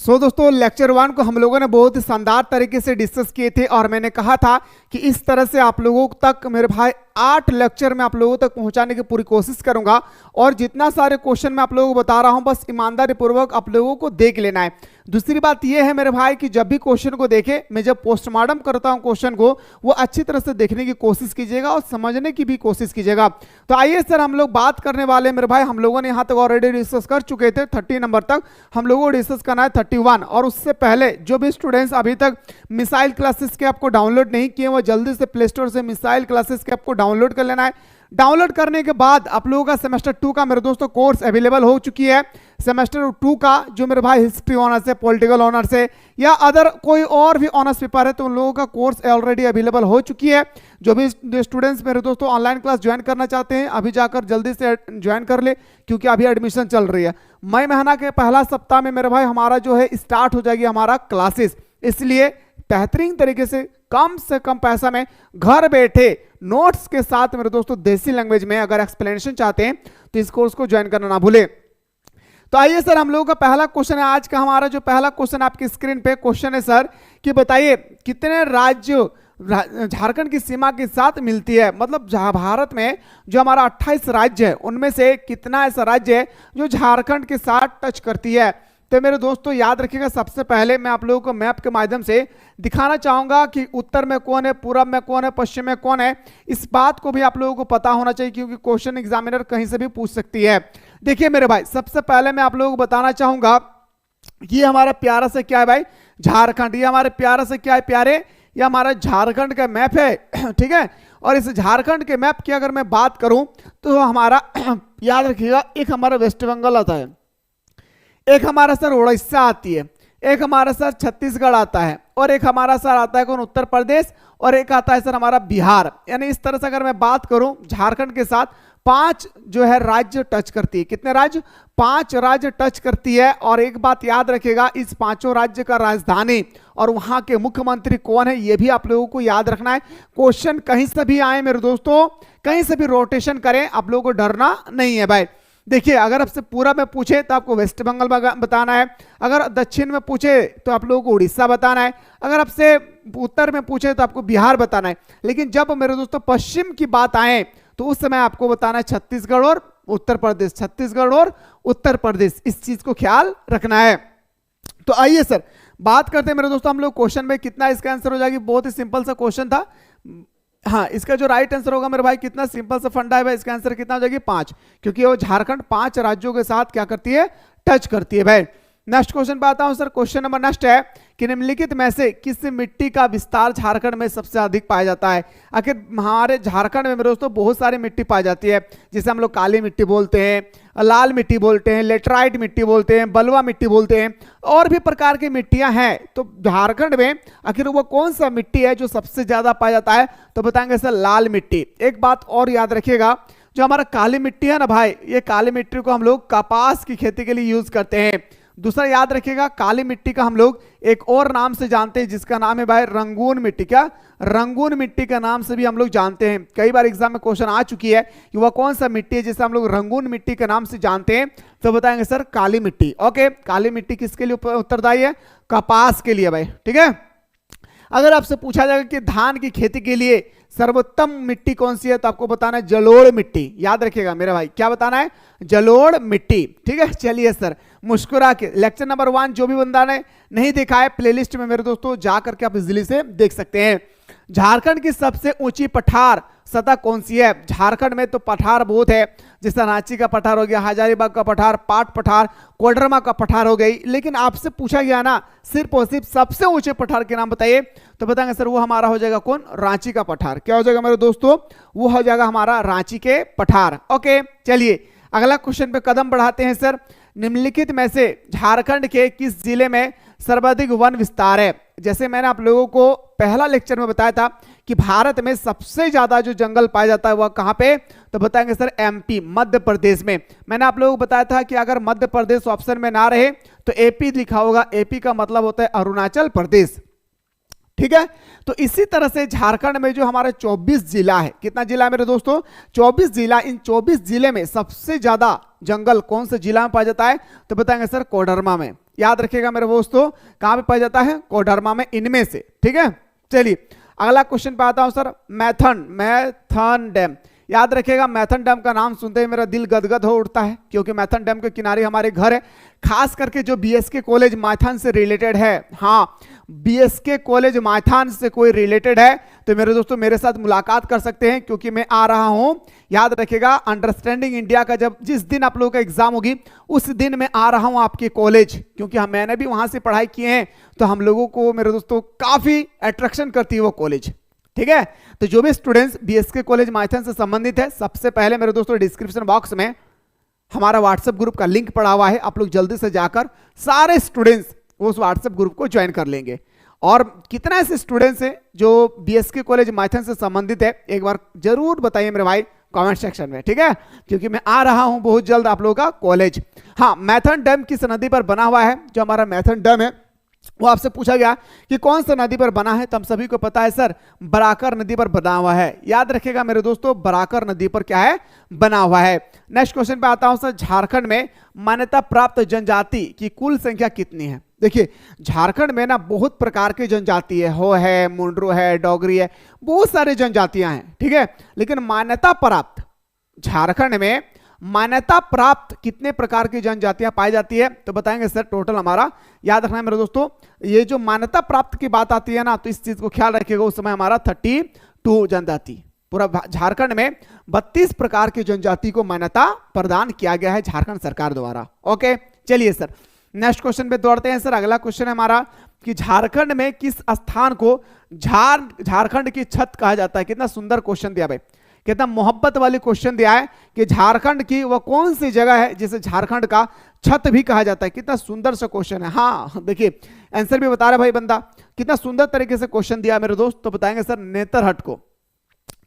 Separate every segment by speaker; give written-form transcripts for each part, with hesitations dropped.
Speaker 1: दोस्तों लेक्चर 1 को हम लोगों ने बहुत ही शानदार तरीके से डिस्कस किए थे और मैंने कहा था कि इस तरह से आप लोगों तक मेरे भाई 8 लेक्चर में आप लोगों तक पहुंचाने की पूरी कोशिश करूंगा। और जितना सारे क्वेश्चन मैं आप लोगों को बता रहा हूं बस ईमानदारी पूर्वक आप लोगों को देख लेना है। दूसरी बात यह है मेरे भाई कि जब भी क्वेश्चन को देखे, मैं जब पोस्टमार्टम करता हूं क्वेश्चन को, वो अच्छी तरह से देखने की कोशिश कीजिएगा और समझने की भी कोशिश कीजिएगा। तो आइए सर, हम लोग बात करने वाले मेरे भाई, हम लोगों ने यहाँ तक ऑलरेडी डिस्कस कर चुके थे 30 नंबर तक, हम लोगों को डिस्कस करना है 31। और उससे पहले जो भी स्टूडेंट्स अभी तक मिसाइल क्लासेस के आपको डाउनलोड नहीं किए, वो जल्दी से प्ले स्टोर से मिसाइल क्लासेस के आपको डाउनलोड कर लेना है। डाउनलोड करने के बाद आप लोगों का सेमेस्टर 2 का मेरे दोस्तों कोर्स अवेलेबल हो चुकी है। सेमेस्टर 2 का जो मेरे भाई हिस्ट्री ऑनर्स है, पॉलिटिकल ऑनर्स है या अदर कोई और भी ऑनर्स पेपर है, तो उन लोगों का कोर्स ऑलरेडी अवेलेबल हो चुकी है। जो भी स्टूडेंट्स मेरे दोस्तों ऑनलाइन क्लास ज्वाइन करना चाहते हैं, अभी जाकर जल्दी से ज्वाइन कर ले, क्योंकि अभी एडमिशन चल रही है। मई महीना के पहला सप्ताह में मेरे भाई हमारा जो है स्टार्ट हो जाएगी हमारा क्लासेस, इसलिए बेहतरीन तरीके से कम पैसा में घर बैठे नोट्स के साथ मेरे दोस्तों देसी लैंग्वेज में अगर एक्सप्लेनेशन चाहते हैं तो इस कोर्स को ज्वाइन करना ना भूले। तो आइए सर, हम लोगों का पहला क्वेश्चन है आज का। हमारा जो पहला क्वेश्चन आपकी स्क्रीन पे क्वेश्चन है सर कि बताइए कितने राज्य झारखंड की सीमा के साथ मिलती है। मतलब भारत में जो हमारा 28 राज्य है उनमें से कितना ऐसा राज्य है जो झारखंड के साथ टच करती है। तो मेरे दोस्तों याद रखिएगा, सबसे पहले मैं आप लोगों को मैप के माध्यम से दिखाना चाहूंगा कि उत्तर में कौन है, पूरब में कौन है, पश्चिम में कौन है। इस बात को भी आप लोगों को पता होना चाहिए, क्योंकि क्वेश्चन एग्जामिनर कहीं से भी पूछ सकती है। देखिए मेरे भाई, सबसे पहले मैं आप लोगों को बताना चाहूंगा ये हमारा प्यारा से क्या है भाई, झारखंड। ये हमारे प्यारा से क्या है प्यारे, ये हमारा झारखंड का मैप है, ठीक है। और इस झारखंड के मैप की अगर मैं बात करूं तो हमारा याद रखिएगा, एक हमारा वेस्ट बंगाल आता है, एक हमारा सर उड़ीसा आती है, एक हमारा सर छत्तीसगढ़ आता है, और एक हमारा सर आता है कौन, उत्तर प्रदेश, और एक आता है सर हमारा बिहार। यानी इस तरह से अगर मैं बात करूं झारखंड के साथ 5 जो है राज्य टच करती है। कितने राज्य? 5 राज्य टच करती है। और एक बात याद रखेगा, इस 5 राज्य का राजधानी और वहां के मुख्यमंत्री कौन है ये भी आप लोगों को याद रखना है। क्वेश्चन कहीं से भी आए मेरे दोस्तों, कहीं से भी रोटेशन करें, आप लोगों को डरना नहीं है भाई। देखिए, अगर आपसे पूरब में पूछे तो आपको वेस्ट बंगाल बताना है, अगर दक्षिण में पूछे तो आप लोगों को उड़ीसा बताना है, अगर आपसे उत्तर में पूछे तो आपको बिहार बताना है। लेकिन जब मेरे दोस्तों पश्चिम की बात आए तो उस समय आपको बताना है छत्तीसगढ़ और उत्तर प्रदेश, छत्तीसगढ़ और उत्तर प्रदेश। इस चीज को ख्याल रखना है। तो आइए सर बात करते हैं मेरे दोस्तों हम लोग क्वेश्चन में कितना इसका आंसर हो जाएगी। बहुत ही सिंपल सा क्वेश्चन था। हाँ, इसका जो राइट आंसर होगा मेरे भाई, कितना सिंपल सा फंडा है भाई, इसका आंसर कितना हो जाएगी 5, क्योंकि वो झारखंड 5 राज्यों के साथ क्या करती है, टच करती है भाई। नेक्स्ट क्वेश्चन पे आता हूं सर। क्वेश्चन नंबर नेक्स्ट है कि निम्नलिखित में से किस मिट्टी का विस्तार झारखंड में सबसे अधिक पाया जाता है। आखिर हमारे झारखंड में मेरे दोस्तों बहुत सारी मिट्टी पाई जाती है, जिसे हम लोग काली मिट्टी बोलते हैं, लाल मिट्टी बोलते हैं, लेटराइट मिट्टी बोलते हैं, बलुआ मिट्टी बोलते हैं, और भी प्रकार की मिट्टियां हैं। तो झारखंड में आखिर वो कौन सा मिट्टी है जो सबसे ज्यादा पाया जाता है, तो बताएंगे सर लाल मिट्टी। एक बात और याद रखिएगा, जो हमारा काली मिट्टी है ना भाई, ये काली मिट्टी को हम लोग कपास की खेती के लिए यूज करते हैं। दूसरा याद रखिएगा, काली मिट्टी का हम लोग एक और नाम से जानते हैं, जिसका नाम है भाई रंगून मिट्टी। क्या? रंगून मिट्टी का नाम से भी हम लोग जानते हैं। कई बार एग्जाम में क्वेश्चन आ चुकी है कि वह कौन सा मिट्टी है जिसे हम लोग रंगून मिट्टी के नाम से जानते हैं, तो बताएंगे सर काली मिट्टी। ओके, काली मिट्टी किसके लिए उत्तरदायी है? कपास के लिए भाई, ठीक है। अगर आपसे पूछा जाएगा कि धान की खेती के लिए सर्वोत्तम मिट्टी कौन सी है, तो आपको बताना है जलोढ़ मिट्टी। याद रखिएगा मेरे भाई, क्या बताना है? जलोढ़ मिट्टी, ठीक है। चलिए सर, मुस्कुरा के लेक्चर नंबर 1 जो भी बंदा ने नहीं देखा है, प्लेलिस्ट में मेरे दोस्तों जा करके आप इजीली से देख सकते हैं। झारखंड की सबसे ऊंची पठार सतह कौन सी है? झारखंड में तो पठार बहुत है, जैसे रांची का पठार हो गया, हजारीबाग का पठार, पाट पठार, कोडरमा का पठार हो गई। लेकिन आपसे पूछा गया ना सिर्फ और सिर्फ सबसे ऊंचे पठार के नाम बताइए, तो बताएंगे सर वो हमारा हो जाएगा कौन? रांची का पठार। क्या हो जाएगा मेरे दोस्तों? वो हो जाएगा हमारा रांची के पठार। ओके, चलिए अगला क्वेश्चन पे कदम बढ़ाते हैं सर। निम्नलिखित में से झारखंड के किस जिले में सर्वाधिक वन विस्तार है? जैसे मैंने आप लोगों को पहला लेक्चर में बताया था कि भारत में सबसे ज्यादा जो जंगल पाया जाता है वह कहां पे, तो बताएंगे सर एमपी, मध्य प्रदेश में। मैंने आप लोगों को बताया था कि अगर मध्य प्रदेश ऑप्शन में ना रहे तो एपी लिखा होगा। एपी का मतलब होता है अरुणाचल प्रदेश, ठीक है। तो इसी तरह से झारखंड में जो हमारे 24 जिला है, कितना जिला है मेरे दोस्तों? 24 जिला। इन 24 जिले में सबसे ज्यादा जंगल कौन से जिला में पाया जाता है, तो बताएंगे सर कोडरमा में। याद रखिएगा मेरे दोस्तों, कहां पे पाया जाता है? कोडर्मा में, इनमें से। ठीक है, चलिए अगला क्वेश्चन पे आता हूं सर। मैथन डैम, याद रखिएगा मैथन डैम का नाम सुनते ही मेरा दिल गदगद हो उठता है, क्योंकि मैथन डैम के किनारे हमारे घर है, खास करके जो बीएसके कॉलेज माइथन से रिलेटेड है। हाँ, बीएसके कॉलेज माइथन से कोई रिलेटेड है तो मेरे दोस्तों मेरे साथ मुलाकात कर सकते हैं, क्योंकि मैं आ रहा हूं, याद रखिएगा, अंडरस्टैंडिंग इंडिया का जिस दिन आप लोगों का एग्जाम होगी उस दिन मैं आ रहा हूं आपके कॉलेज, क्योंकि मैंने भी वहां से पढ़ाई की है, तो हम लोगों को मेरे दोस्तों काफी अट्रैक्शन करती है वो कॉलेज। ठीक है, तो जो भी स्टूडेंट्स बीएसके कॉलेज माइथन से संबंधित है, सबसे पहले मेरे दोस्तों डिस्क्रिप्शन बॉक्स में हमारा व्हाट्सएप ग्रुप का लिंक पड़ा हुआ है, आप लोग जल्दी से जाकर सारे स्टूडेंट्स उस व्हाट्सएप ग्रुप को ज्वाइन कर लेंगे। और कितना ऐसे स्टूडेंट्स हैं जो बीएसके कॉलेज माइथन से संबंधित है, एक बार जरूर बताइए मेरे भाई कमेंट सेक्शन में। ठीक है, क्योंकि मैं आ रहा हूं बहुत जल्द आप लोगों का कॉलेज। हाँ, मैथन डैम किस नदी पर बना हुआ है? जो हमारा मैथन डैम है वो आपसे पूछा गया कि कौन सा नदी पर बना है, तो हम सभी को पता है सर, बराकर नदी पर बना हुआ है। याद रखिएगा मेरे दोस्तों, बराकर नदी पर क्या है? बना हुआ है। नेक्स्ट क्वेश्चन पे आता हूं सर। झारखंड में मान्यता प्राप्त जनजाति की कुल संख्या कितनी है? देखिए, झारखंड में ना बहुत प्रकार की जनजाति है, हो है, मुंडरू है, डोगरी है, बहुत सारी जनजातियां हैं। ठीक है, लेकिन मान्यता प्राप्त, झारखंड में मान्यता प्राप्त कितने प्रकार की जनजातियां पाई जाती है? तो बताएंगे सर टोटल हमारा, याद रखना है मेरे दोस्तों, ये जो मान्यता प्राप्त की बात आती है ना, तो इस चीज को ख्याल रखिएगा, उस समय हमारा 32 जनजाति, पूरा झारखंड में 32 प्रकार की जनजाति को मान्यता प्रदान किया गया है झारखंड सरकार द्वारा। ओके, चलिए सर नेक्स्ट क्वेश्चन पे दौड़ते हैं सर। अगला क्वेश्चन है हमारा कि झारखंड में किस स्थान को झारखंड की छत कहा जाता है? कितना सुंदर क्वेश्चन दिया भाई, कितना मोहब्बत वाली क्वेश्चन दिया है कि झारखंड की वो कौन सी जगह है जिसे झारखंड का छत भी कहा जाता है। कितना सुंदर सा क्वेश्चन है। हाँ देखिए, आंसर भी बता रहा भाई बंदा, कितना सुंदर तरीके से क्वेश्चन दिया मेरे दोस्त। तो बताएंगे सर नेतरहट को।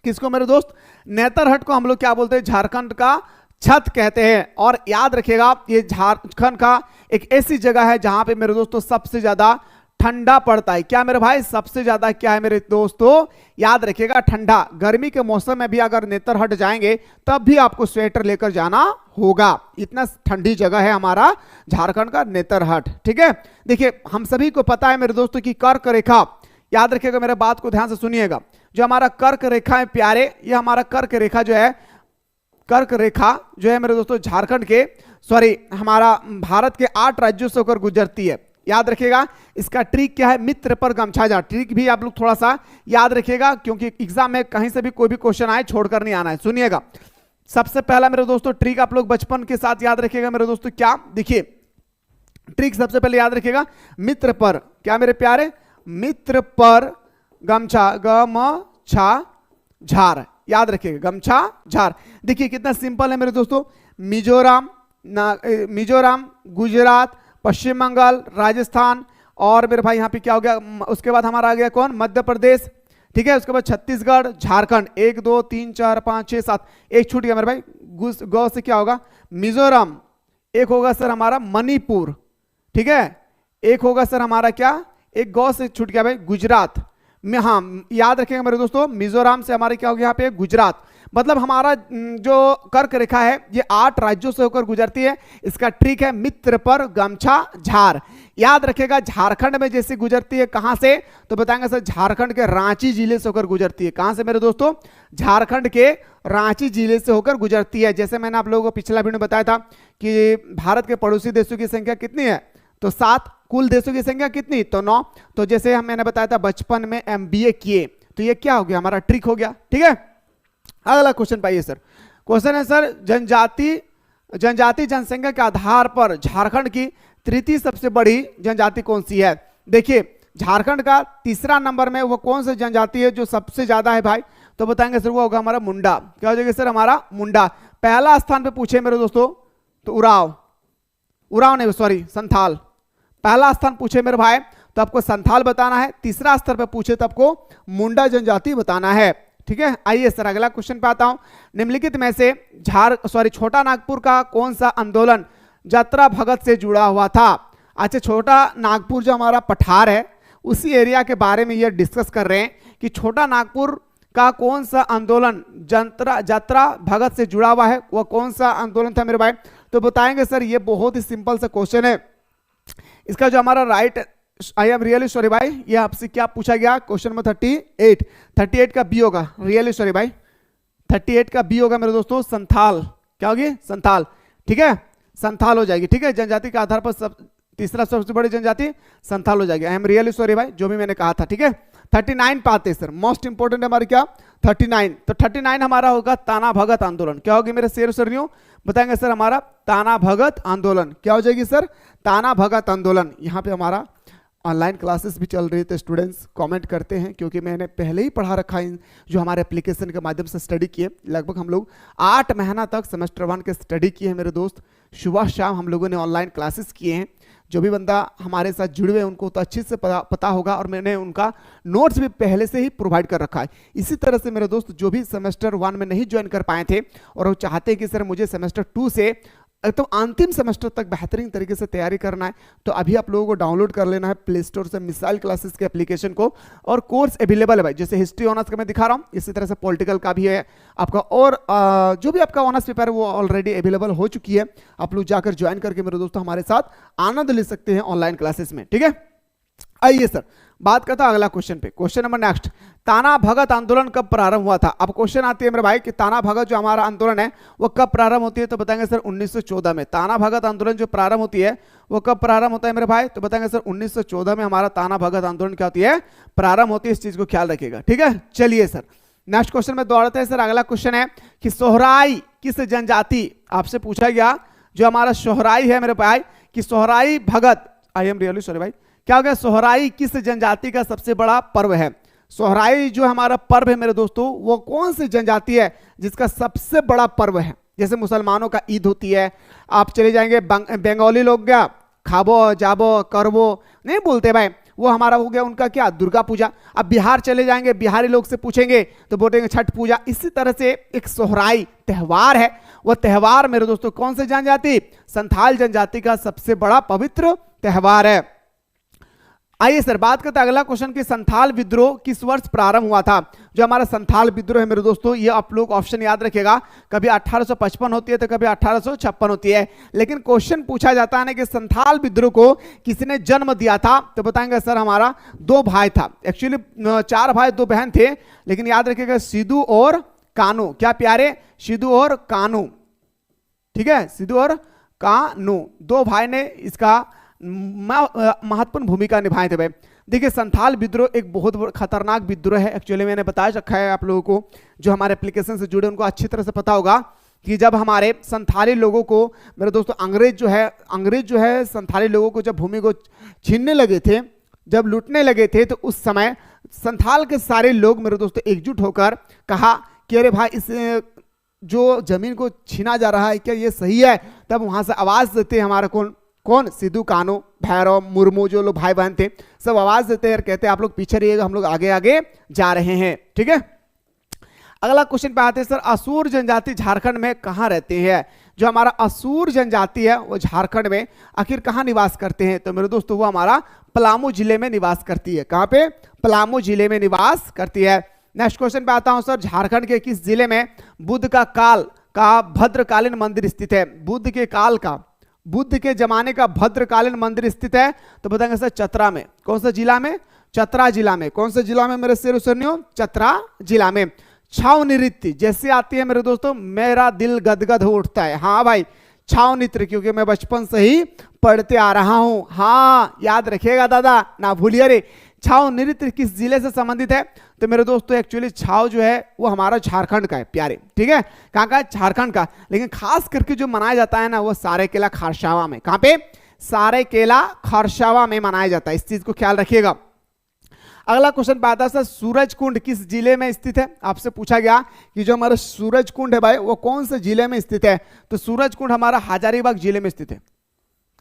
Speaker 1: किसको मेरे दोस्त? नेतरहट को हम लोग क्या बोलते हैं? झारखंड का छत कहते हैं। और याद रखिएगा, ये झारखंड का एक ऐसी जगह है जहां पे मेरे दोस्तों सबसे ज्यादा ठंडा पड़ता है। क्या मेरे भाई? सबसे ज्यादा क्या है मेरे दोस्तों? याद रखिएगा ठंडा। गर्मी के मौसम में भी अगर नेतरहट जाएंगे तब भी आपको स्वेटर लेकर जाना होगा, इतना ठंडी जगह है हमारा झारखंड का नेतरहट। ठीक है, देखिए हम सभी को पता है मेरे दोस्तों की कर्क रेखा, याद रखिएगा मेरे बात को ध्यान से सुनिएगा, जो हमारा कर्क रेखा है प्यारे, ये हमारा कर्क रेखा जो है, कर्क रेखा जो है मेरे दोस्तों झारखंड के हमारा भारत के 8 राज्यों से होकर गुजरती है। याद रखिएगा इसका ट्रिक क्या है? मित्र पर गमछा जा। ट्रिक भी आप लोग थोड़ा सा याद रखिएगा, क्योंकि एग्जाम में कहीं से भी कोई भी क्वेश्चन आए छोड़कर नहीं आना है। सुनिएगा, सबसे पहला मेरे दोस्तों ट्रिक आप लोग बचपन के साथ याद रखिएगा मेरे दोस्तों। क्या? देखिए ट्रिक सबसे पहले याद रखिएगा, मित्र पर, क्या मेरे प्यारे? मित्र पर गमछा, गमछा झार, याद रखिएगा गमछा झार। देखिए कितना सिंपल है मेरे दोस्तों। मिजोरम, गुजरात, पश्चिम बंगाल, राजस्थान, और मेरे भाई यहाँ पे क्या हो गया? उसके बाद हमारा आ गया कौन? मध्य प्रदेश। ठीक है, उसके बाद छत्तीसगढ़, झारखंड। 1 2 3 4 5 6 7, एक छूट गया मेरे भाई, गौ से क्या होगा? मिजोरम। एक होगा सर हमारा मणिपुर। ठीक है, एक होगा सर हमारा क्या? एक गौ से छूट गया भाई, गुजरात में। हाँ याद रखेंगे मेरे दोस्तों, मिजोरम से हमारे क्या हो गया यहाँ पे? गुजरात। मतलब हमारा जो कर्क रेखा है ये 8 राज्यों से होकर गुजरती है। इसका ट्रिक है मित्र पर गमछा झार। याद रखेगा झारखंड में जैसे गुजरती है, कहां से? तो बताएंगे सर झारखंड के रांची जिले से होकर गुजरती है। कहां से मेरे दोस्तों? झारखंड के रांची जिले से होकर गुजरती है। जैसे मैंने आप लोगों को पिछला वीडियो में बताया था कि भारत के पड़ोसी देशों की संख्या कितनी है? तो 7। कुल देशों की संख्या कितनी? तो 9। तो जैसे मैंने बताया था बचपन में MBA किए, तो ये क्या हो गया? हमारा ट्रिक हो गया। ठीक है, अगला क्वेश्चन पाइए सर। क्वेश्चन है सर, जनजाति जनसंख्या के आधार पर झारखंड की तृतीय सबसे बड़ी जनजाति कौन सी है? देखिए झारखंड का तीसरा नंबर में वो कौन सी जनजाति है जो सबसे ज्यादा है भाई? तो बताएंगे सर वो होगा हमारा मुंडा। क्या हो जाएगा सर? हमारा मुंडा। पहला स्थान पे पूछे मेरे दोस्तों तो उराव नहीं सॉरी संथाल। पहला स्थान पूछे मेरे भाई तो आपको संथाल बताना है। तीसरा स्तर पे पूछे तो आपको मुंडा जनजाति बताना है। ठीक है, आइए सर अगला क्वेश्चन पे आता हूं। निम्नलिखित में से छोटा नागपुर का कौन सा आंदोलन यात्रा भगत से जुड़ा हुआ था? अच्छा, छोटा नागपुर जो हमारा पठार है उसी एरिया के बारे में ये डिस्कस कर रहे हैं कि छोटा नागपुर का कौन सा आंदोलन यात्रा भगत से जुड़ा हुआ है, वो कौन सा आंदोलन था मेरे भाई? तो बताएंगे सर ये बहुत ही सिंपल सा क्वेश्चन है। इसका जो हमारा right, I am really sorry भाई, ये आपसे क्या पूछा गया क्वेश्चन नंबर 38, 38 का बी होगा, रियली सॉरी भाई, 38 का बी होगा मेरे दोस्तों, संथाल। क्या होगी? संथाल। ठीक है, संथाल हो जाएगी। ठीक है, जनजाति के आधार पर तीसरा सबसे बड़ी जनजाति संथाल हो जाएगी। आई एम रियली सॉरी भाई, जो भी मैंने कहा था। ठीक है, 39 पाते सर, मोस्ट इंपोर्टेंट हमारे क्या 39, तो 39 हमारा होगा ताना भगत आंदोलन। क्या होगी मेरे शेर सरनियों, बताएंगे सर? हमारा ताना भगत आंदोलन। क्या हो जाएगी सर? ताना भगत आंदोलन। यहाँ पे हमारा ऑनलाइन क्लासेस भी चल रही थी, स्टूडेंट्स कमेंट करते हैं क्योंकि मैंने पहले ही पढ़ा रखा है, जो हमारे एप्लीकेशन के माध्यम से स्टडी किए। लगभग हम लोग 8 महीना तक सेमेस्टर 1 के स्टडी किए हैं मेरे दोस्त। सुबह शाम हम लोगों ने ऑनलाइन क्लासेस किए हैं। जो भी बंदा हमारे साथ जुड़े हुए हैं उनको तो अच्छे से पता होगा, और मैंने उनका नोट्स भी पहले से ही प्रोवाइड कर रखा है। इसी तरह से मेरे दोस्त जो भी सेमेस्टर 1 में नहीं ज्वाइन कर पाए थे और वो चाहते हैं कि सर मुझे सेमेस्टर 2 से तो अंतिम सेमेस्टर तक बेहतरीन तरीके से तैयारी करना है, तो अभी आप लोगों को डाउनलोड कर लेना है प्ले स्टोर से मिसाइल क्लासेस के एप्लीकेशन को, और कोर्स अवेलेबल है भाई। जैसे हिस्ट्री ऑनर्स का मैं दिखा रहा हूँ, इसी तरह से पॉलिटिकल का भी है आपका, और जो भी आपका ऑनर्स पेपर है वो ऑलरेडी अवेलेबल हो चुकी है। आप लोग जाकर ज्वाइन करके मेरे दोस्तों हमारे साथ आनंद ले सकते हैं ऑनलाइन क्लासेस में। ठीक है, आइए सर बात करता हूं अगला क्वेश्चन पे। क्वेश्चन नंबर नेक्स्ट, ताना भगत आंदोलन कब प्रारंभ हुआ था? अब क्वेश्चन आती है मेरे भाई कि ताना भगत जो हमारा आंदोलन है वो कब प्रारंभ होती है? तो बताएंगे सर 1914 में। ताना भगत आंदोलन जो प्रारंभ होती है वो कब प्रारंभ होता है मेरे भाई? तो बताएंगे सर 1914 में हमारा ताना भगत आंदोलन क्या होती है? प्रारंभ होती है। इस चीज को ख्याल रखिएगा। ठीक है, चलिए सर नेक्स्ट क्वेश्चन में दौड़ते हैं सर। अगला क्वेश्चन है कि सोहराई किस जनजाति, आपसे पूछा गया जो हमारा सोहराई है मेरे भाई, कि सोहराई भगत, आई एम रियली सॉरी भाई, क्या हो गया? सोहराई किस जनजाति का सबसे बड़ा पर्व है? सोहराई जो हमारा पर्व है मेरे दोस्तों, वो कौन सी जनजाति है जिसका सबसे बड़ा पर्व है? जैसे मुसलमानों का ईद होती है, आप चले जाएंगे बंगाली लोग क्या खाबो जाबो करबो नहीं बोलते भाई, वो हमारा हो गया उनका क्या दुर्गा पूजा। अब बिहार चले जाएंगे, बिहारी लोग से पूछेंगे तो बोलेंगे छठ पूजा। इसी तरह से एक सोहराई त्यौहार है, वह त्यौहार मेरे दोस्तों कौन से जनजाति? संथाल जनजाति का सबसे बड़ा पवित्र त्यौहार है। आइए सर बात करते हैं अगला क्वेश्चन कि संथाल विद्रोह किस वर्ष प्रारंभ हुआ था? जो हमारा संथाल विद्रोह है मेरे दोस्तों, ये आप लोग ऑप्शन याद रखिएगा, कभी 1855 होती है तो कभी 1856 होती है। लेकिन क्वेश्चन पूछा जाता है ना कि संथाल विद्रोह को किसने जन्म दिया था? तो बताएंगे सर हमारा 2 भाई था, एक्चुअली 4 भाई 2 बहन थे, लेकिन याद रखिएगा सिद्धू और कानू। क्या प्यारे? सिद्धू और कानू। ठीक है, सिद्धू और कानू 2 भाई ने इसका महत्वपूर्ण भूमिका निभाए थे भाई। देखिए संथाल विद्रोह एक बहुत खतरनाक विद्रोह है, एक्चुअली मैंने बताया रखा है आप लोगों को, जो हमारे एप्लीकेशन से जुड़े उनको अच्छी तरह से पता होगा कि जब हमारे संथाली लोगों को मेरे दोस्तों अंग्रेज जो है संथाली लोगों को जब भूमि को छीनने लगे थे, जब लूटने लगे थे, तो उस समय संथाल के सारे लोग मेरे दोस्तों एकजुट होकर कहा कि अरे भाई इस जो जमीन को छीना जा रहा है क्या ये सही है? तब वहां से आवाज देते हमारा कौन सिद्धू कानू भैरव मुर्मू जो लोग भाई बहन थे सब आवाज देते हैं और कहते हैं आप लोग पीछे रहिएगा, हम लोग आगे आगे जा रहे हैं। ठीक है, अगला क्वेश्चन पे आते हैं सर, असुर जनजाति झारखंड में कहां रहते हैं? जो हमारा असुर जनजाति है वो झारखंड में आखिर कहां निवास करते हैं? तो मेरे दोस्तों वो हमारा पलामू जिले में निवास करती है। कहां पे? पलामू जिले में निवास करती है। नेक्स्ट क्वेश्चन पे आता हूं सर, झारखंड के किस जिले में बुद्ध का काल का भद्रकालीन मंदिर स्थित है? बुद्ध के काल का, बुद्ध के जमाने का भद्रकालीन मंदिर स्थित है? तो बताएंगे सर चतरा में। कौन सा जिला में? चतरा जिला में। कौन सा जिला में मेरे शेर सुनियो? चतरा जिला में। छाव नृत्य जैसे आती है मेरे दोस्तों मेरा दिल गदगद हो उठता है। हाँ भाई छाव नृत्य, क्योंकि मैं बचपन से ही पढ़ते आ रहा हूं। हाँ याद रखिएगा दादा, ना भूलिए रे। छाव नृत्य किस जिले से संबंधित है? तो मेरे दोस्तों एक्चुअली छाव जो है वो हमारा झारखंड का है प्यारे। ठीक है, कहाँ का? झारखंड का। लेकिन खास करके जो मनाया जाता है ना वो सारेकेला खरसावा में। कहाँ पे? सारेकेला खरसावा में मनाया जाता है। इस चीज को ख्याल रखिएगा। अगला क्वेश्चन पे आता है सर, सूरज कुंड किस जिले में स्थित है? आपसे पूछा गया कि जो हमारा सूरज कुंड है भाई वो कौन से जिले में स्थित है? तो सूरज कुंड हमारा हजारीबाग जिले में स्थित है।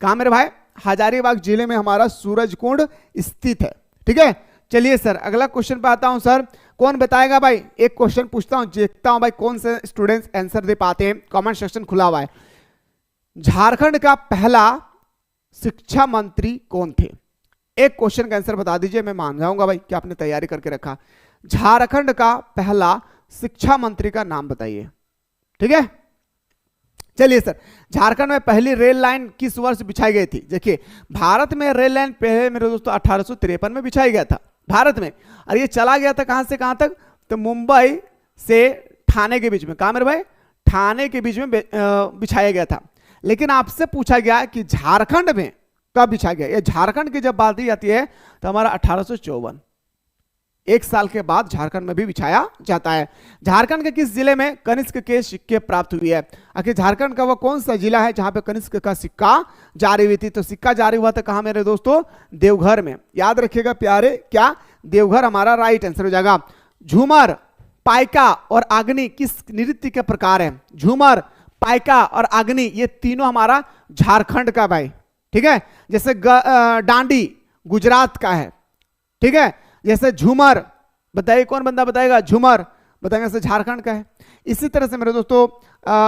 Speaker 1: कहाँ मेरे भाई? हजारीबाग जिले में हमारा सूरज कुंड स्थित है। ठीक है, चलिए सर अगला क्वेश्चन पे आता हूं सर, कौन बताएगा भाई? एक क्वेश्चन पूछता हूं, देखता हूं भाई कौन से स्टूडेंट्स आंसर दे पाते हैं। कमेंट सेक्शन खुला हुआ है। झारखंड का पहला शिक्षा मंत्री कौन थे? एक क्वेश्चन का आंसर बता दीजिए, मैं मान जाऊंगा भाई कि आपने तैयारी करके रखा। झारखंड का पहला शिक्षा मंत्री का नाम बताइए। ठीक है, चलिए सर, झारखंड में पहली रेल लाइन किस वर्ष बिछाई गई थी? देखिए, भारत में रेल लाइन पहले मेरे दोस्तों 1853 में बिछाया गया था भारत में, और ये चला गया था कहां से कहां तक? तो मुंबई से ठाणे के बीच में। कहां मेरे भाई? ठाणे के बीच में बिछाया गया था। लेकिन आपसे पूछा गया कि झारखंड में कब बिछाया गया? ये झारखंड की जब बात दी जाती है तो हमारा 1854, एक साल के बाद झारखंड में भी बिछाया जाता है। झारखंड के किस जिले में कनिष्क के सिक्के प्राप्त हुई है? आखिर झारखंड का वो कौन सा जिला है जहां पे कनिष्क का सिक्का जारी हुई थी? तो सिक्का जारी हुआ था कहां मेरे दोस्तों? देवघर में। याद रखिएगा प्यारे, क्या देवघर हमारा राइट आंसर हो जाएगा। झूमर, पाइका और अग्नि किस नृत्य के प्रकार है? झूमर, पाइका और अग्नि ये तीनों हमारा झारखंड का भाई, ठीक है। जैसे डांडी गुजरात का है, ठीक है। जैसे झूमर, बताइए कौन बंदा बताएगा? झूमर बताएंगे से झारखंड का है। इसी तरह से मेरे दोस्तों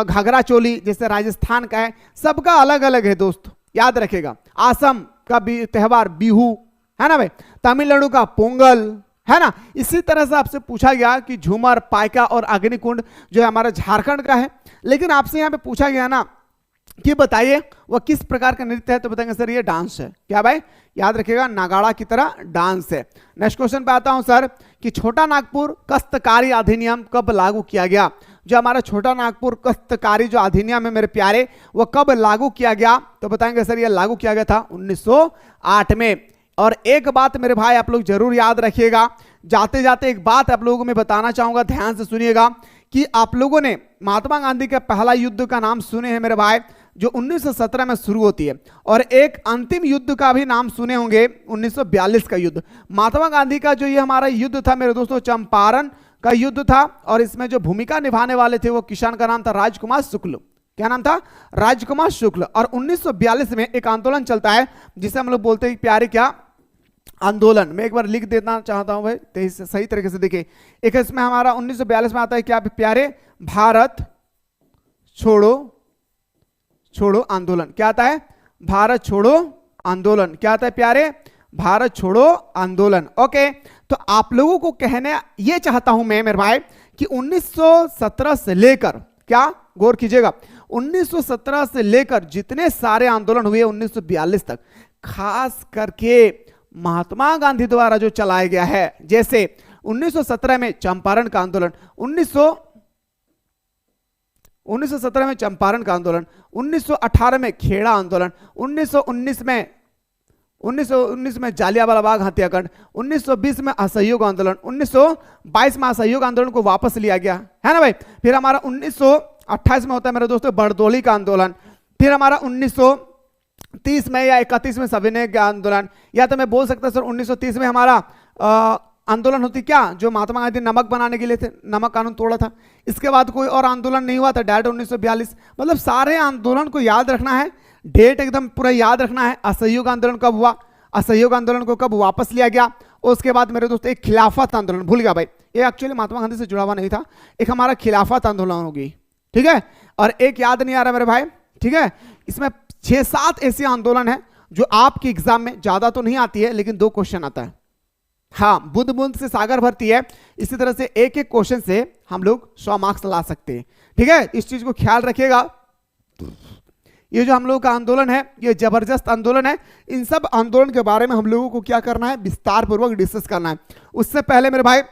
Speaker 1: घाघरा चोली जैसे राजस्थान का है। सबका अलग अलग है दोस्त, याद रखेगा। आसम का त्यौहार बिहू है ना भाई, तमिलनाडु का पोंगल है ना। इसी तरह से आपसे पूछा गया कि झूमर, पाइका और अग्निकुंड जो है हमारा झारखंड का है। लेकिन आपसे यहाँ पे पूछा गया ना कि बताइए वह किस प्रकार का नृत्य है? तो बताएंगे सर ये डांस है। क्या भाई? याद रखिएगा, नागाड़ा की तरह डांस है। नेक्स्ट क्वेश्चन पे आता हूं सर कि छोटा नागपुर काश्तकारी अधिनियम कब लागू किया गया? जो हमारा छोटा नागपुर काश्तकारी जो अधिनियम है मेरे प्यारे, वो कब लागू किया गया? तो बताएंगे सर ये लागू किया गया था 1908 में। और एक बात मेरे भाई आप लोग जरूर याद रखिएगा, जाते जाते एक बात आप लोगों को मैं बताना चाहूंगा, ध्यान से सुनिएगा कि आप लोगों ने महात्मा गांधी का पहला युद्ध का नाम सुने हैं मेरे भाई, जो 1917 में शुरू होती है, और एक अंतिम युद्ध का भी नाम सुने होंगे 1942 का युद्ध। महात्मा गांधी का जो ये हमारा युद्ध था मेरे दोस्तों, चंपारण का युद्ध था, और इसमें जो भूमिका निभाने वाले थे वो किसान का नाम था राजकुमार शुक्ल। क्या नाम था? राजकुमार शुक्ल। और 1942 में एक आंदोलन चलता है जिसे हम लोग बोलते हैं प्यारे क्या? आंदोलन। मैं एक बार लिख देना चाहता हूं भाई, सही तरीके से देखिए। एक इसमें हमारा 1942 में आता है क्या प्यारे? भारत छोड़ो छोड़ो आंदोलन। क्या आता है? भारत छोड़ो आंदोलन। क्या आता है प्यारे? भारत छोड़ो आंदोलन। ओके, तो आप लोगों को कहने ये चाहता हूं मैं मेरे भाई कि 1917 से लेकर, क्या गौर कीजिएगा, 1917 से लेकर जितने सारे आंदोलन हुए 1942 तक, खास करके महात्मा गांधी द्वारा जो चलाया गया है, जैसे 1917 में चंपारण का आंदोलन, 1917 में चंपारण का आंदोलन, 1918 में खेड़ा आंदोलन, 1919 में जालियांवाला बाग हत्याकांड, 1920 में असहयोग आंदोलन, 1922 में असहयोग आंदोलन को वापस लिया गया है ना भाई। फिर हमारा 1928 में होता है मेरे दोस्तों बरदोली का आंदोलन। फिर हमारा 1930 में या 31 में सविनय का आंदोलन, या तो मैं बोल सकता सर 1930 में हमारा आंदोलन होती क्या, जो महात्मा गांधी नमक बनाने के लिए थे, नमक कानून तोड़ा था। इसके बाद कोई और आंदोलन नहीं हुआ था, डायरेक्ट 1942। मतलब सारे आंदोलन को याद रखना है, डेट एकदम पूरा याद रखना है। असहयोग आंदोलन कब हुआ, असहयोग आंदोलन को कब वापस लिया गया। उसके बाद मेरे दोस्त एक खिलाफत आंदोलन, भूल गया भाई, ये एक्चुअली महात्मा गांधी से जुड़ा हुआ नहीं था, एक हमारा खिलाफत आंदोलन होगी, ठीक है। और एक याद नहीं आ रहा मेरे भाई, ठीक है। इसमें 6-7 ऐसे आंदोलन है जो आपके एग्जाम में ज्यादा तो नहीं आती है, लेकिन 2 क्वेश्चन आता है। हाँ, बूंद बूंद से सागर भरती है, इसी तरह से एक एक क्वेश्चन से हम लोग 100 मार्क्स ला सकते हैं, ठीक है। इस चीज को ख्याल रखिएगा। ये जो हम लोगों का आंदोलन है, ये जबरदस्त आंदोलन है। इन सब आंदोलन के बारे में हम लोगों को क्या करना है, विस्तार पूर्वक डिस्कस करना है। उससे पहले मेरे भाई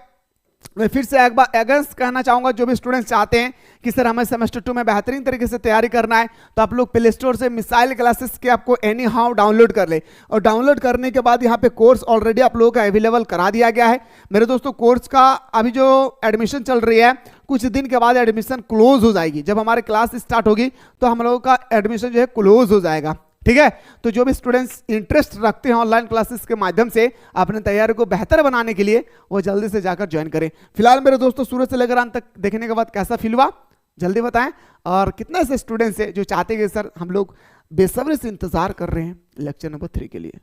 Speaker 1: मैं फिर से एक बार अगेंस्ट कहना चाहूंगा, जो भी स्टूडेंट्स चाहते हैं कि सर हमें सेमेस्टर 2 में बेहतरीन तरीके से तैयारी करना है, तो आप लोग प्ले स्टोर से मिसाइल क्लासेस के आपको एनी हाउ डाउनलोड कर ले। और डाउनलोड करने के बाद यहाँ पे कोर्स ऑलरेडी आप लोगों का अवेलेबल करा दिया गया है मेरे दोस्तों। कोर्स का अभी जो एडमिशन चल रही है, कुछ दिन के बाद एडमिशन क्लोज हो जाएगी। जब हमारे क्लास स्टार्ट होगी तो हम लोगों का एडमिशन जो है क्लोज हो जाएगा, ठीक है। तो जो भी स्टूडेंट्स इंटरेस्ट रखते हैं ऑनलाइन क्लासेस के माध्यम से अपने तैयारी को बेहतर बनाने के लिए, वो जल्दी से जाकर ज्वाइन करें। फिलहाल मेरे दोस्तों शुरू से लेकर अंत तक देखने के बाद कैसा फील हुआ जल्दी बताएं। और कितने ऐसे स्टूडेंट्स हैं जो चाहते हैं कि सर हम लोग बेसब्री से इंतजार कर रहे हैं लेक्चर नंबर 3 के लिए।